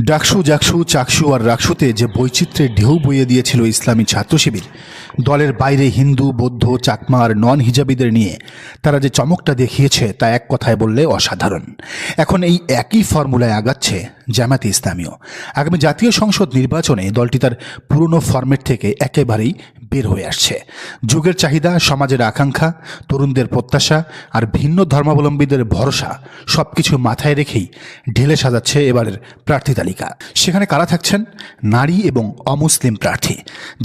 ডাকসু, জাকসু, চাকসু আর রাকসুতে যে বৈচিত্র্যের ঢেউ বইয়ে দিয়েছিল ইসলামী ছাত্র শিবির, দলের বাইরে হিন্দু, বৌদ্ধ, চাকমা আর নন হিজাবিদের নিয়ে তারা যে চমকটা দেখিয়েছে তা এক কথায় বললে অসাধারণ। এখন এই একই ফর্মুলায় আগাচ্ছে জামায়াতে ইসলামীও। আগামী জাতীয় সংসদ নির্বাচনে দলটি তার পুরনো ফরম্যাট থেকে একেবারেই বের হয়ে আসছে। যুগের চাহিদা, সমাজের আকাঙ্ক্ষা, তরুণদের প্রত্যাশা আর ভিন্ন ধর্মাবলম্বীদের ভরসা সবকিছু মাথায় রেখেই ঢেলে সাজাচ্ছে এবারের প্রার্থী তালিকা। সেখানে কারা থাকছেন? নারী এবং অমুসলিম প্রার্থী।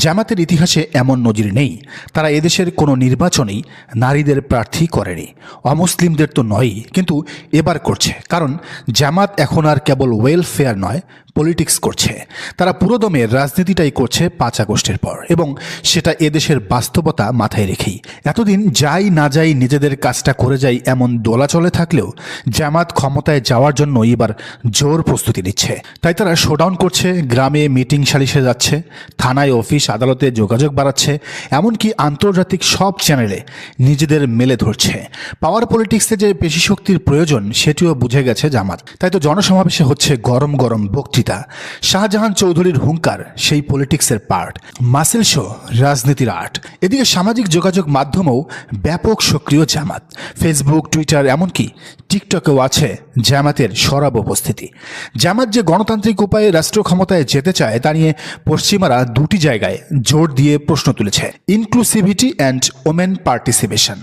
জামাতের ইতিহাসে এমন নজির নেই। তারা এদেশের কোনো নির্বাচনেই নারীদের প্রার্থী করেনি, অমুসলিমদের তো নয়ই, কিন্তু এবার করছে। কারণ জামাত এখন আর কেবল ওয়েলফেয়ার নয়, পলিটিক্স করছে। তারা পুরোদমে রাজনীতিটাই করছে 5 আগস্টের পর, এবং সেটা এদেশের বাস্তবতা মাথায় রেখেই। এতদিন যাই না যাই নিজেদের কাজটা করে যাই এমন দোলাচলে থাকলেও জামাত ক্ষমতায় যাওয়ার জন্য এবার জোর প্রস্তুতি নিচ্ছে। তাই তারা শোডাউন করছে, গ্রামে মিটিং সালিশে যাচ্ছে, থানায়, অফিস, আদালতে যোগাযোগ বাড়াচ্ছে, এমনকি আন্তর্জাতিক সব চ্যানেলে নিজেদের মেলে ধরছে। পাওয়ার পলিটিক্সে যে পেশি শক্তির প্রয়োজন সেটিও বুঝে গেছে জামাত। তাই তো জনসমাবেশে হচ্ছে গরম গরম বক্তৃতা। শাহজাহান চৌধুরীর হুঙ্কার সেই পলিটিক্সের পার্ট, মাসেল শো রাজনীতির আর্ট। এদিকে সামাজিক যোগাযোগ মাধ্যমেও ব্যাপক সক্রিয় জামাত। ফেসবুক, টুইটার, এমনকি টিকটকেও আছে জামাতের সরব উপস্থিতি। জামাত যে গণতান্ত্রিক উপায়ে রাষ্ট্র ক্ষমতায় যেতে চায় তা নিয়ে পশ্চিমারা দুটি জায়গায় জোর দিয়ে প্রশ্ন তুলেছে: ইনক্লুসিভিটি অ্যান্ড ওমেন পার্টিসিপেশন।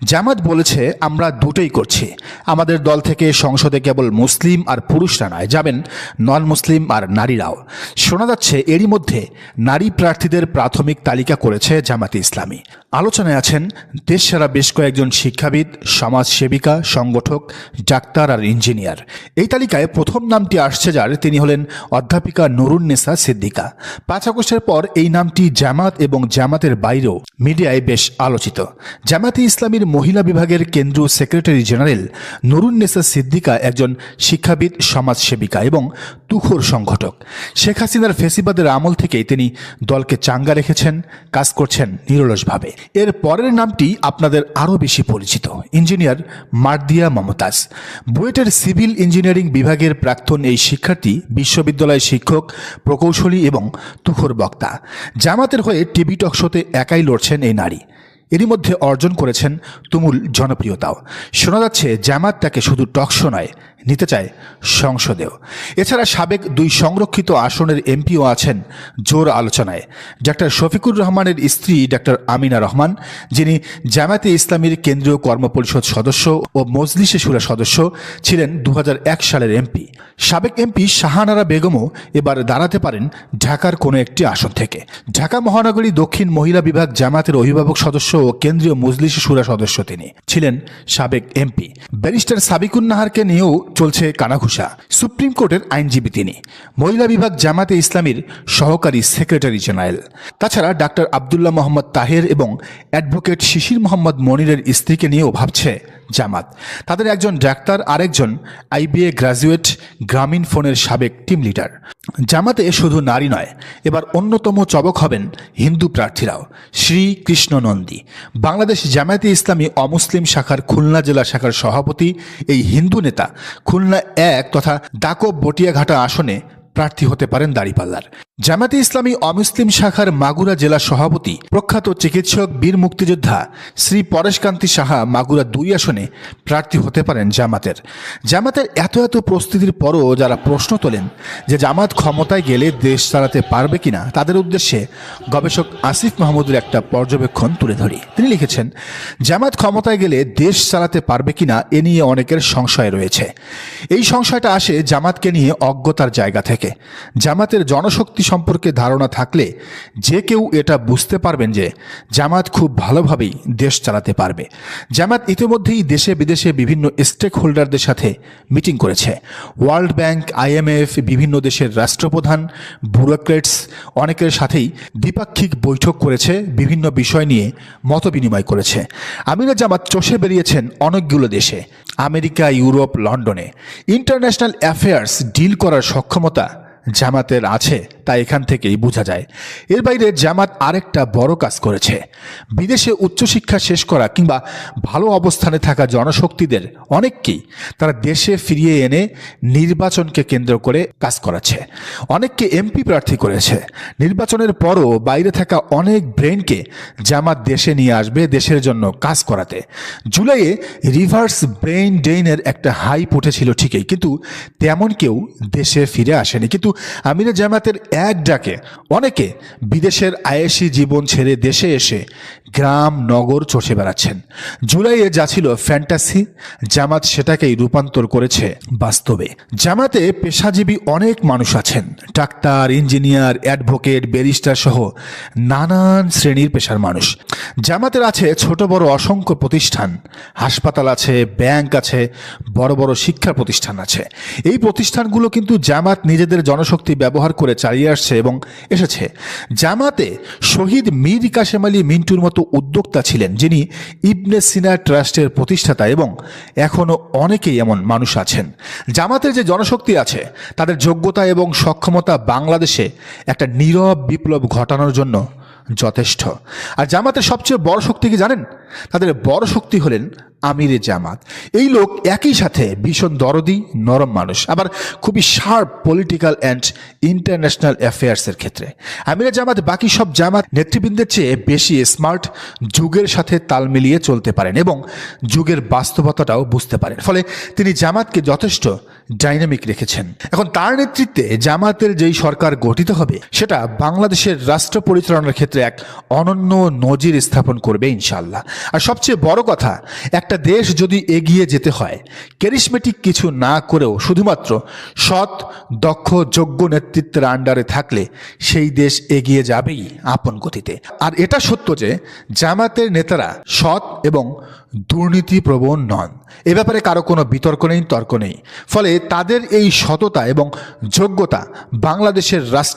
জামাত বলেছে, আমরা দুটোই করছি। আমাদের দল থেকে সংসদে কেবল মুসলিম আর পুরুষরা নয়, যাবেন নন মুসলিম আর নারীরাও। শোনা যাচ্ছে এরই মধ্যে নারী প্রার্থীদের প্রাথমিক তালিকা করেছে জামাতে ইসলামী। আলোচনায় আছেন দেশসেরা বেশ কয়েকজন শিক্ষাবিদ, সমাজসেবিকা, সংগঠক, ডাক্তার আর ইঞ্জিনিয়ার। এই তালিকায় প্রথম নামটি আসছে যার, তিনি হলেন অধ্যাপিকা নুরুন্নেসা সিদ্দিকা। 5 আগস্টের পর এই নামটি জামাত এবং জামাতের বাইরেও মিডিয়ায় বেশ আলোচিত। জামাতে ইসলামীর মহিলা বিভাগের কেন্দ্রীয় সেক্রেটারি জেনারেল নুরুন্নেসা সিদ্দিকা একজন শিক্ষাবিদ, সমাজসেবিকা এবং তুখোর সংগঠক। শেখ হাসিনার ফেসিবাদের আমল থেকেই তিনি দলকে চাঙ্গা রেখেছেন, কাজ করছেন নিরলসভাবে। এর পরের নামটি আপনাদের আরও বেশি পরিচিত, ইঞ্জিনিয়ার মার্দিয়া মমতাজ। বুয়েটের সিভিল ইঞ্জিনিয়ারিং বিভাগের প্রাক্তন এই শিক্ষার্থী বিশ্ববিদ্যালয় শিক্ষক, প্রকৌশলী এবং তুখোর বক্তা। জামাতের হয়ে টিভি টক শোতে একাই লড়ছেন এই নারী। এরই মধ্যে অর্জন করেছেন তুমুল জনপ্রিয়তাও। শোনা যাচ্ছে জামাত তাকে শুধু টকশো নয়, নিতে চায় সংসদেও। এছাড়া সাবেক 2 সংরক্ষিত আসনের এমপিও আছেন জোর আলোচনায়। ডাক্তার শফিকুর রহমানের স্ত্রী ডাক্তার আমিনা রহমান, যিনি জামায়াতে ইসলামীর কেন্দ্রীয় কর্মপরিষদ সদস্য ও মজলিসে শুরা সদস্য ছিলেন 2001 সালের এমপি। সাবেক এমপি শাহানারা বেগমও এবার দাঁড়াতে পারেন ঢাকার কোনো একটি আসন থেকে। ঢাকা মহানগরী দক্ষিণ মহিলা বিভাগ জামায়াতের অভিভাবক সদস্য ও কেন্দ্রীয় মজলিসে শুরা সদস্য তিনি ছিলেন সাবেক এমপি। ব্যারিস্টার সাবিকুন নাহারকে নিয়েও চলছে কানাঘুষা। সুপ্রিম কোর্টের আইনজীবী তিনি। মহিলা বিভাগ জামাতে ইসলামীর সহকারী সেক্রেটারি জেনারেল। তাছাড়া ডাক্তার আবদুল্লাহ মোহাম্মদ তাহের এবং অ্যাডভোকেট শিশির মোহাম্মদ মনিরের স্ত্রীকে নিয়েও ভাবছে জামাত। তাদের একজন ডাক্তার, আরেকজন আইবিএ গ্রাজুয়েট, গ্রামীণ ফোনের সাবেক টিম লিডার। জামাতে শুধু নারী নয়, এবার অন্যতম চবক হবেন হিন্দু প্রার্থীরাও। শ্রী কৃষ্ণ নন্দী, বাংলাদেশ জামায়াতে ইসলামী অমুসলিম শাখার খুলনা জেলা শাখার সভাপতি এই হিন্দু নেতা খুলনা 1 তথা ডাকব বটিয়াঘাটা আসনে প্রার্থী হতে পারেন দাঁড়িপাল্লার। জামায়াতে ইসলামী অমুসলিম শাখার মাগুরা জেলা সভাপতি প্রখ্যাত চিকিৎসক, বীর মুক্তিযোদ্ধা শ্রী পরেশকান্তি সাহা মাগুরা 2 আসনে প্রার্থী হতে পারেন জামাতের। জামাতের এত প্রস্তুতির পরও যারা প্রশ্ন তোলেন যে জামাত ক্ষমতায় গেলে দেশ চালাতে পারবে কিনা, তাদের উদ্দেশ্যে গবেষক আসিফ মাহমুদের একটা পর্যবেক্ষণ তুলে ধরি। তিনি লিখেছেন, জামাত ক্ষমতায় গেলে দেশ চালাতে পারবে কিনা এ নিয়ে অনেকের সংশয় রয়েছে। এই সংশয়টা আসে জামাতকে নিয়ে অজ্ঞতার জায়গা থেকে। জামাতের জনশক্তি সম্পর্কে ধারণা থাকলে যে কেউ এটা বুঝতে পারবেন যে জামাত খুব ভালোভাবেই দেশ চালাতে পারবে। জামাত ইতিমধ্যেই দেশে বিদেশে বিভিন্ন স্টেক হোল্ডারদের সাথে মিটিং করেছে। ওয়ার্ল্ড ব্যাংক, IMF, বিভিন্ন দেশের রাষ্ট্রপ্রধান, ব্যুরোক্রেটস অনেকের সাথেই দ্বিপাক্ষিক বৈঠক করেছে, বিভিন্ন বিষয় নিয়ে মত বিনিময় করেছে। আমিরা জামাত চষে বেরিয়েছেন অনেকগুলো দেশে, আমেরিকা, ইউরোপ, লন্ডনে। ইন্টারন্যাশনাল অ্যাফেয়ার্স ডিল করার সক্ষমতা জামাতের আছে তা এখান থেকেই বোঝা যায়। এর বাইরে জামাত আরেকটা বড় কাজ করেছে। বিদেশে উচ্চশিক্ষা শেষ করা কিংবা ভালো অবস্থানে থাকা জনশক্তিদের অনেককেই তারা দেশে ফিরিয়ে এনে নির্বাচনকে কেন্দ্র করে কাজ করাচ্ছে। অনেককে এমপি প্রার্থী করেছে। নির্বাচনের পরও বাইরে থাকা অনেক ব্রেনকে জামাত দেশে নিয়ে আসবে দেশের জন্য কাজ করাতে। জুলাইয়ে রিভার্স ব্রেইন ড্রেইনের একটা হাইপ উঠেছিল ঠিকই, কিন্তু তেমন কেউ দেশে ফিরে আসেনি। কিন্তু আমিরে জামাতের এক ডাকে অনেকে বিদেশের আয়েশি জীবন ছেড়ে দেশে এসে গ্রাম নগর চষে বেড়াচ্ছেন। জুলাইয়ে যা ছিল ফ্যান্টাসি, জামাত সেটাকেই রূপান্তর করেছে বাস্তবে। জামাতে পেশাজীবী অনেক মানুষ আছেন, ডাক্তার, ইঞ্জিনিয়ার, অ্যাডভোকেট, ব্যারিস্টার সহ নানান শ্রেণীর পেশার মানুষ। জামাতের আছে ছোট বড় অসংখ্য প্রতিষ্ঠান, হাসপাতাল আছে, ব্যাংক আছে, বড় বড় শিক্ষা প্রতিষ্ঠান আছে। এই প্রতিষ্ঠানগুলো কিন্তু জামাত নিজেদের জনশক্তি ব্যবহার করে চালিয়ে আসছে এবং এসেছে। জামাতে শহীদ মীর কাসেম আলী মিন্টুর মতো উদ্যোক্তা ছিলেন, যিনি ইবনে সিনা ট্রাস্টের প্রতিষ্ঠাতা, এবং এখনও অনেকেই এমন মানুষ আছেন। জামাতের যে জনশক্তি আছে তাদের যোগ্যতা এবং সক্ষমতা বাংলাদেশে একটা নীরব বিপ্লব ঘটানোর জন্য যথেষ্ট। আর জামাতের সবচেয়ে বড় শক্তি কি জানেন? তাদের বড় শক্তি হলেন আমিরে জামাত। এই লোক একই সাথে ভীষণ দরদি, নরম মানুষ, আবার খুবই শার্প পলিটিক্যাল অ্যান্ড ইন্টারন্যাশনাল অ্যাফেয়ার্সের ক্ষেত্রে। আমিরে জামাত বাকি সব জামাত নেতৃবৃন্দের চেয়ে বেশি স্মার্ট, যুগের সাথে তাল মিলিয়ে চলতে পারেন এবং যুগের বাস্তবতাটাও বুঝতে পারেন। ফলে তিনি জামাতকে যথেষ্ট ডাইনামিক রেখেছেন। এখন তার নেতৃত্বে জামাতের যেই সরকার গঠিত হবে সেটা বাংলাদেশের রাষ্ট্র পরিচালনার ক্ষেত্রে এক অনন্য নজির স্থাপন করবে ইনশাআল্লাহ। আর সবচেয়ে বড় কথা, একটা দেশ যদি এগিয়ে যেতে হয় ক্যারিসমেটিক কিছু না করেও শুধুমাত্র সৎ, দক্ষ, যোগ্য নেতৃত্বের আন্ডারে থাকলে সেই দেশ এগিয়ে যাবেই আপন গতিতে। আর এটা সত্য যে জামাতের নেতারা সৎ এবং দুর্নীতিপ্রবণ নন। এ ব্যাপারে কারো কোনো বিতর্ক নেই, তর্ক নেই। ফলে তাদের এই সততা এবং যোগ্যতা বাংলাদেশের রাষ্ট্র